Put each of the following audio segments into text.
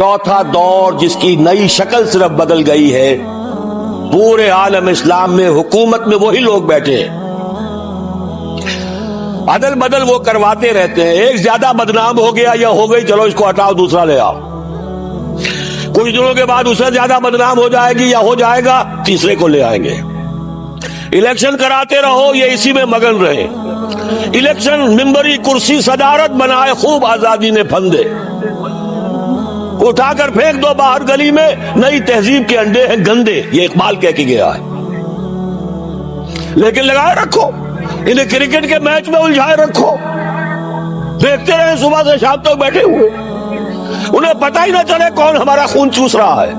चौथा दौर जिसकी नई शक्ल सिर्फ बदल गई है, पूरे आलम इस्लाम में हुकूमत में वही लोग बैठे हैं, अदल बदल वो करवाते रहते हैं। एक ज्यादा बदनाम हो गया या हो गई, चलो इसको हटाओ, दूसरा ले आओ। कुछ दिनों के बाद उससे ज्यादा बदनाम हो जाएगी या हो जाएगा, तीसरे को ले आएंगे। इलेक्शन कराते रहो, ये इसी में मगन रहे। इलेक्शन मिंबरी कुर्सी सदारत बनाए, खूब आजादी ने फंदे, उठाकर फेंक दो बाहर गली में, नई तहजीब के अंडे हैं गंदे, ये इकबाल कह के गया है। लेकिन लगाए रखो, इन्हें क्रिकेट के मैच में उलझाए रखो, देखते रहे सुबह से शाम तक बैठे हुए, उन्हें पता ही ना चले कौन हमारा खून चूस रहा है,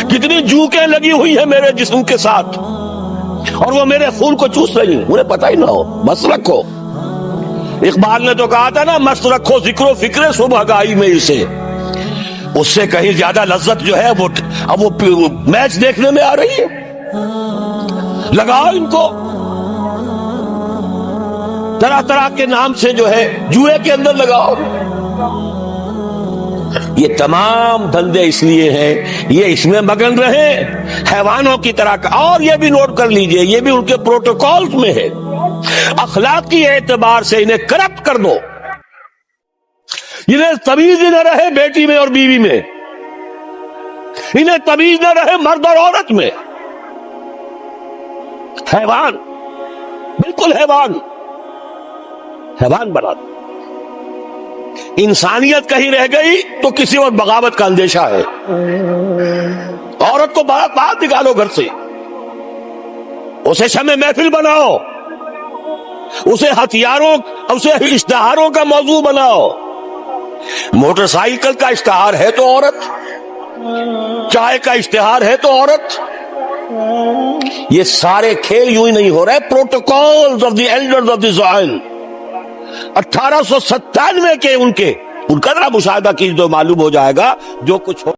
कितनी जूकें लगी हुई है मेरे जिस्म के साथ और वो मेरे खून को चूस रही, उन्हें पता ही ना हो। मस्त रखो, इकबाल ने तो कहा था ना, मस्त रखो जिक्रो फिक्रे सुबह गाई में इसे। उससे कहीं ज्यादा लज्जत जो है वो अब वो मैच देखने में आ रही है। लगाओ इनको, तरह तरह के नाम से जो है जुए के अंदर लगाओ। ये तमाम धंधे इसलिए हैं, ये इसमें मगन रहे हैवानों की तरह का। और ये भी नोट कर लीजिए, ये भी उनके प्रोटोकॉल्स में है, अखलाकी एतबार से इन्हें करप्ट कर दो, इन्हें तमीज ही न रहे बेटी में और बीवी में, इन्हें तमीज न रहे मर्द और औरत में। हैवान, बिल्कुल हैवान, हैवान बना दो। इंसानियत कहीं रह गई तो किसी और बगावत का अंदेशा है। औरत को बाहर निकालो घर से, उसे शमे महफिल बनाओ, उसे हथियारों, उसे इश्तिहारों का मौजू बनाओ। मोटरसाइकिल का इश्तिहार है तो औरत, चाय का इश्तिहार है तो औरत। ये सारे खेल यूं ही नहीं हो रहे, protocols of the elders of the Zain 1897 के उनका जरा मुशाहिदा कीजिए तो मालूम हो जाएगा जो कुछ हो।